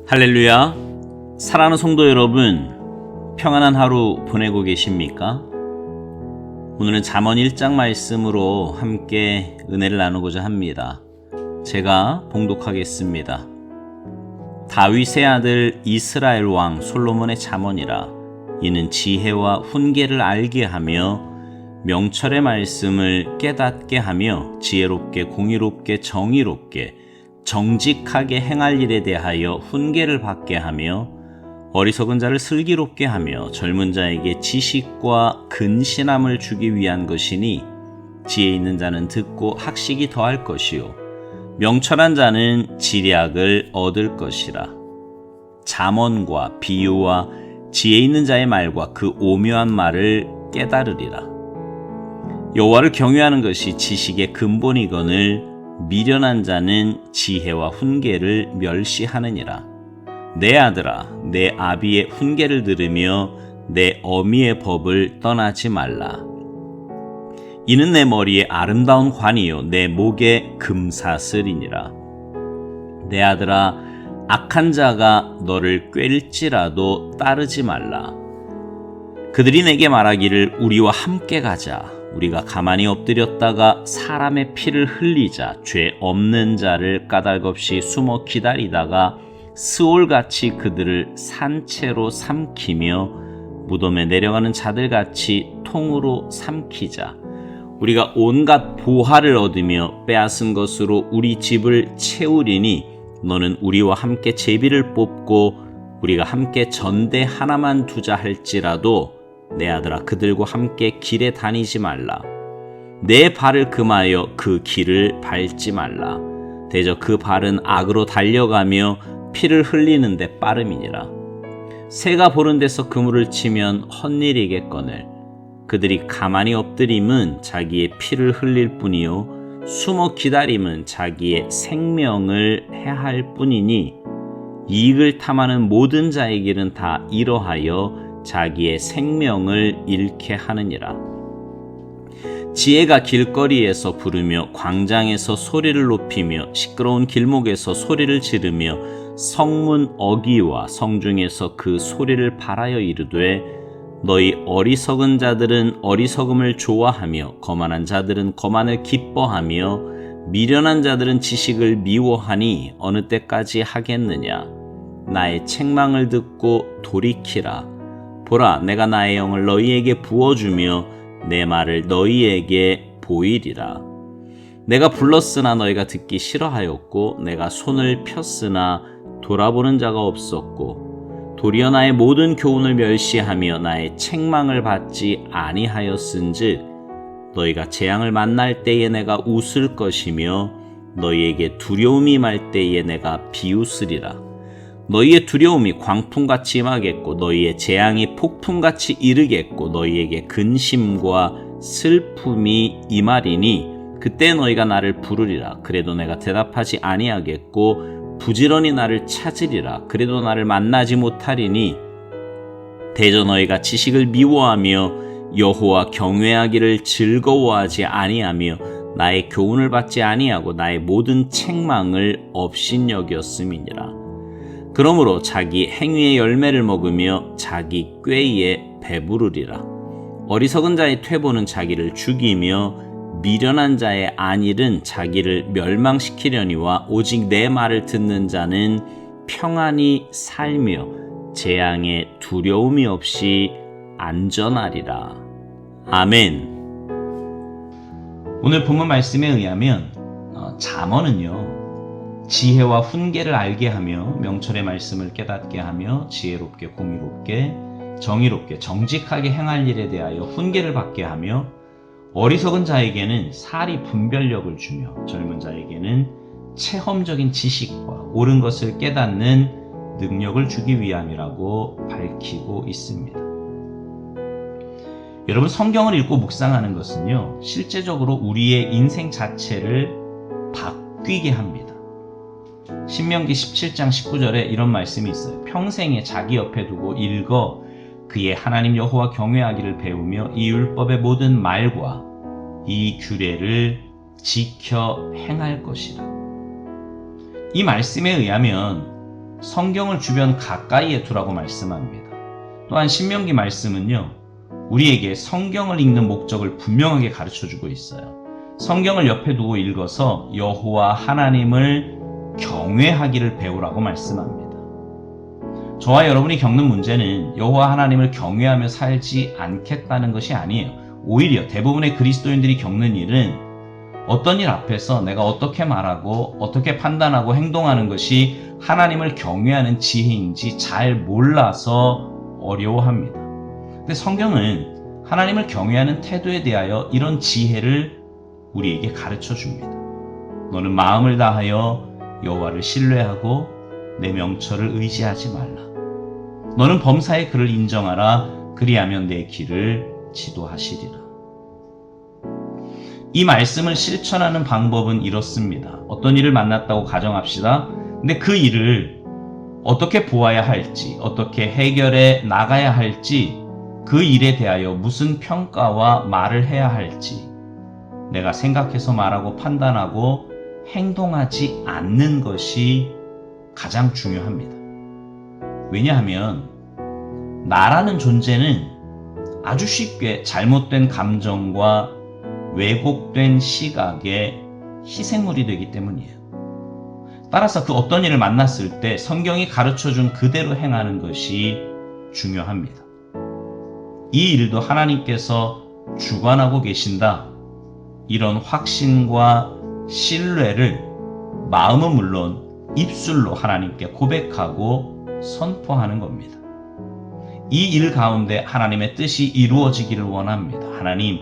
할렐루야. 사랑하는 성도 여러분, 평안한 하루 보내고 계십니까? 오늘은 잠언 1장 말씀으로 함께 은혜를 나누고자 합니다. 제가 봉독하겠습니다. 다윗의 아들 이스라엘 왕 솔로몬의 잠언이라. 이는 지혜와 훈계를 알게 하며 명철의 말씀을 깨닫게 하며 지혜롭게 공의롭게 정의롭게 정직하게 행할 일에 대하여 훈계를 받게 하며 어리석은 자를 슬기롭게 하며 젊은 자에게 지식과 근신함을 주기 위한 것이니 지혜 있는 자는 듣고 학식이 더할 것이요 명철한 자는 지략을 얻을 것이라. 잠언과 비유와 지혜 있는 자의 말과 그 오묘한 말을 깨달으리라. 여호와를 경외하는 것이 지식의 근본이거늘 미련한 자는 지혜와 훈계를 멸시하느니라. 내 아들아, 내 아비의 훈계를 들으며 내 어미의 법을 떠나지 말라. 이는 내 머리에 아름다운 관이요 내 목에 금사슬이니라. 내 아들아, 악한 자가 너를 꿰일지라도 따르지 말라. 그들이 내게 말하기를 우리와 함께 가자. 우리가 가만히 엎드렸다가 사람의 피를 흘리자. 죄 없는 자를 까닭없이 숨어 기다리다가 스올같이 그들을 산채로 삼키며 무덤에 내려가는 자들같이 통으로 삼키자. 우리가 온갖 보화를 얻으며 빼앗은 것으로 우리 집을 채우리니 너는 우리와 함께 제비를 뽑고 우리가 함께 전대 하나만 두자 할지라도 내 아들아, 그들과 함께 길에 다니지 말라. 내 발을 금하여 그 길을 밟지 말라. 대저 그 발은 악으로 달려가며 피를 흘리는 데 빠름이니라. 새가 보는 데서 그물을 치면 헛일이겠거늘 그들이 가만히 엎드림은 자기의 피를 흘릴 뿐이요 숨어 기다림은 자기의 생명을 해할 뿐이니 이익을 탐하는 모든 자의 길은 다 이러하여 자기의 생명을 잃게 하느니라. 지혜가 길거리에서 부르며 광장에서 소리를 높이며 시끄러운 길목에서 소리를 지르며 성문 어귀와 성중에서 그 소리를 발하여 이르되 너희 어리석은 자들은 어리석음을 좋아하며 거만한 자들은 거만을 기뻐하며 미련한 자들은 지식을 미워하니 어느 때까지 하겠느냐. 나의 책망을 듣고 돌이키라. 보라, 내가 나의 영을 너희에게 부어주며 내 말을 너희에게 보이리라. 내가 불렀으나 너희가 듣기 싫어하였고 내가 손을 폈으나 돌아보는 자가 없었고 도리어 나의 모든 교훈을 멸시하며 나의 책망을 받지 아니하였은즉 너희가 재앙을 만날 때에 내가 웃을 것이며 너희에게 두려움이 임할 때에 내가 비웃으리라. 너희의 두려움이 광풍같이 임하겠고 너희의 재앙이 폭풍같이 이르겠고 너희에게 근심과 슬픔이 임하리니 그때 너희가 나를 부르리라. 그래도 내가 대답하지 아니하겠고 부지런히 나를 찾으리라. 그래도 나를 만나지 못하리니 대저 너희가 지식을 미워하며 여호와 경외하기를 즐거워하지 아니하며 나의 교훈을 받지 아니하고 나의 모든 책망을 업신여겼음이니라. 그러므로 자기 행위의 열매를 먹으며 자기 꾀에 배부르리라. 어리석은 자의 퇴보는 자기를 죽이며 미련한 자의 안일은 자기를 멸망시키려니와 오직 내 말을 듣는 자는 평안히 살며 재앙에 두려움이 없이 안전하리라. 아멘. 오늘 본문 말씀에 의하면 잠언은요 지혜와 훈계를 알게 하며 명철의 말씀을 깨닫게 하며 지혜롭게 공의롭게 정의롭게 정직하게 행할 일에 대하여 훈계를 받게 하며 어리석은 자에게는 사리 분별력을 주며 젊은 자에게는 체험적인 지식과 옳은 것을 깨닫는 능력을 주기 위함이라고 밝히고 있습니다. 여러분, 성경을 읽고 묵상하는 것은요 실제적으로 우리의 인생 자체를 바뀌게 합니다. 신명기 17장 19절에 이런 말씀이 있어요. 평생에 자기 옆에 두고 읽어 그의 하나님 여호와 경외하기를 배우며 이 율법의 모든 말과 이 규례를 지켜 행할 것이라. 이 말씀에 의하면 성경을 주변 가까이에 두라고 말씀합니다. 또한 신명기 말씀은요, 우리에게 성경을 읽는 목적을 분명하게 가르쳐주고 있어요. 성경을 옆에 두고 읽어서 여호와 하나님을 경외하기를 배우라고 말씀합니다. 저와 여러분이 겪는 문제는 여호와 하나님을 경외하며 살지 않겠다는 것이 아니에요. 오히려 대부분의 그리스도인들이 겪는 일은 어떤 일 앞에서 내가 어떻게 말하고 어떻게 판단하고 행동하는 것이 하나님을 경외하는 지혜인지 잘 몰라서 어려워합니다. 근데 성경은 하나님을 경외하는 태도에 대하여 이런 지혜를 우리에게 가르쳐 줍니다. 너는 마음을 다하여 여호와를 신뢰하고 내 명철을 의지하지 말라. 너는 범사의 그를 인정하라. 그리하면 내 길을 지도하시리라. 이 말씀을 실천하는 방법은 이렇습니다. 어떤 일을 만났다고 가정합시다. 근데 그 일을 어떻게 보아야 할지, 어떻게 해결해 나가야 할지, 그 일에 대하여 무슨 평가와 말을 해야 할지 내가 생각해서 말하고 판단하고 행동하지 않는 것이 가장 중요합니다. 왜냐하면 나라는 존재는 아주 쉽게 잘못된 감정과 왜곡된 시각의 희생물이 되기 때문이에요. 따라서 그 어떤 일을 만났을 때 성경이 가르쳐준 그대로 행하는 것이 중요합니다. 이 일도 하나님께서 주관하고 계신다. 이런 확신과 신뢰를 마음은 물론 입술로 하나님께 고백하고 선포하는 겁니다. 이 일 가운데 하나님의 뜻이 이루어지기를 원합니다. 하나님,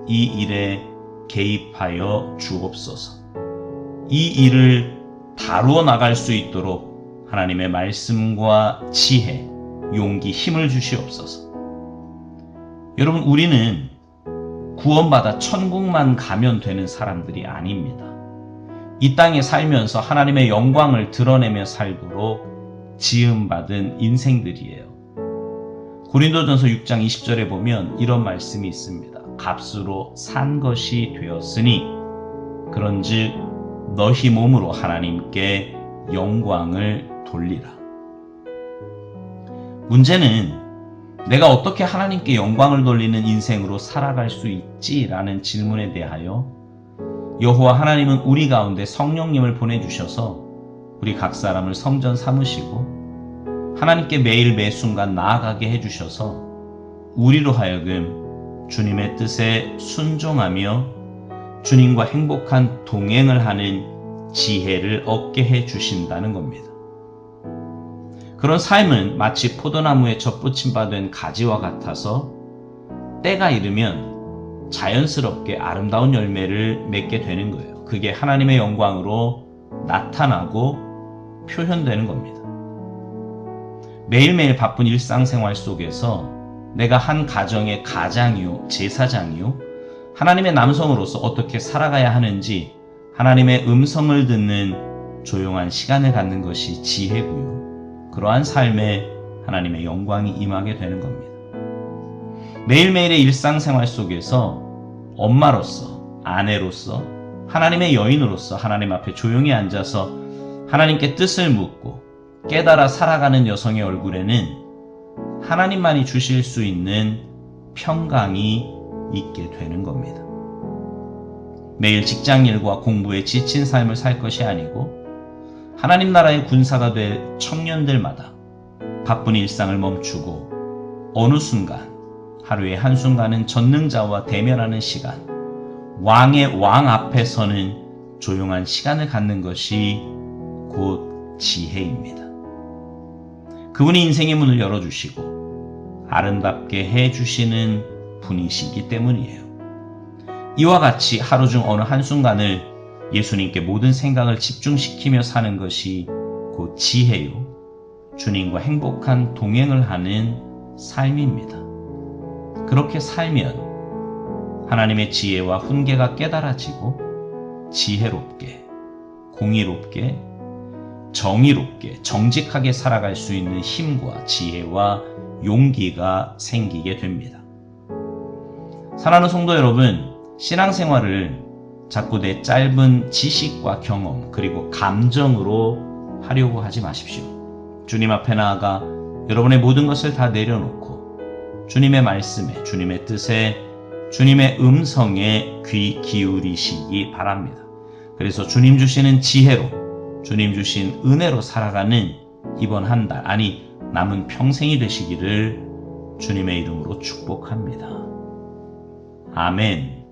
이 일에 개입하여 주옵소서. 이 일을 다루어 나갈 수 있도록 하나님의 말씀과 지혜, 용기, 힘을 주시옵소서. 여러분, 우리는 구원받아 천국만 가면 되는 사람들이 아닙니다. 이 땅에 살면서 하나님의 영광을 드러내며 살도록 지음받은 인생들이에요. 고린도전서 6장 20절에 보면 이런 말씀이 있습니다. 값으로 산 것이 되었으니 그런즉 너희 몸으로 하나님께 영광을 돌리라. 문제는 내가 어떻게 하나님께 영광을 돌리는 인생으로 살아갈 수 있지라는 질문에 대하여 여호와 하나님은 우리 가운데 성령님을 보내주셔서 우리 각 사람을 성전 삼으시고 하나님께 매일 매 순간 나아가게 해주셔서 우리로 하여금 주님의 뜻에 순종하며 주님과 행복한 동행을 하는 지혜를 얻게 해주신다는 겁니다. 그런 삶은 마치 포도나무에 젖붙임 바 된 가지와 같아서 때가 이르면 자연스럽게 아름다운 열매를 맺게 되는 거예요. 그게 하나님의 영광으로 나타나고 표현되는 겁니다. 매일매일 바쁜 일상생활 속에서 내가 한 가정의 가장이요, 제사장이요, 하나님의 남성으로서 어떻게 살아가야 하는지 하나님의 음성을 듣는 조용한 시간을 갖는 것이 지혜고요. 그러한 삶에 하나님의 영광이 임하게 되는 겁니다. 매일매일의 일상생활 속에서 엄마로서, 아내로서, 하나님의 여인으로서 하나님 앞에 조용히 앉아서 하나님께 뜻을 묻고 깨달아 살아가는 여성의 얼굴에는 하나님만이 주실 수 있는 평강이 있게 되는 겁니다. 매일 직장일과 공부에 지친 삶을 살 것이 아니고 하나님 나라의 군사가 될 청년들마다 바쁜 일상을 멈추고 어느 순간, 하루의 한순간은 전능자와 대면하는 시간, 왕의 왕 앞에 서는 조용한 시간을 갖는 것이 곧 지혜입니다. 그분이 인생의 문을 열어주시고 아름답게 해주시는 분이시기 때문이에요. 이와 같이 하루 중 어느 한순간을 예수님께 모든 생각을 집중시키며 사는 것이 곧 지혜요, 주님과 행복한 동행을 하는 삶입니다. 그렇게 살면 하나님의 지혜와 훈계가 깨달아지고 지혜롭게, 공의롭게, 정의롭게, 정직하게 살아갈 수 있는 힘과 지혜와 용기가 생기게 됩니다. 사랑하는 성도 여러분, 신앙생활을 자꾸 내 짧은 지식과 경험 그리고 감정으로 하려고 하지 마십시오. 주님 앞에 나아가 여러분의 모든 것을 다 내려놓고 주님의 말씀에, 주님의 뜻에, 주님의 음성에 귀 기울이시기 바랍니다. 그래서 주님 주시는 지혜로, 주님 주신 은혜로 살아가는 이번 한 달, 아니 남은 평생이 되시기를 주님의 이름으로 축복합니다. 아멘.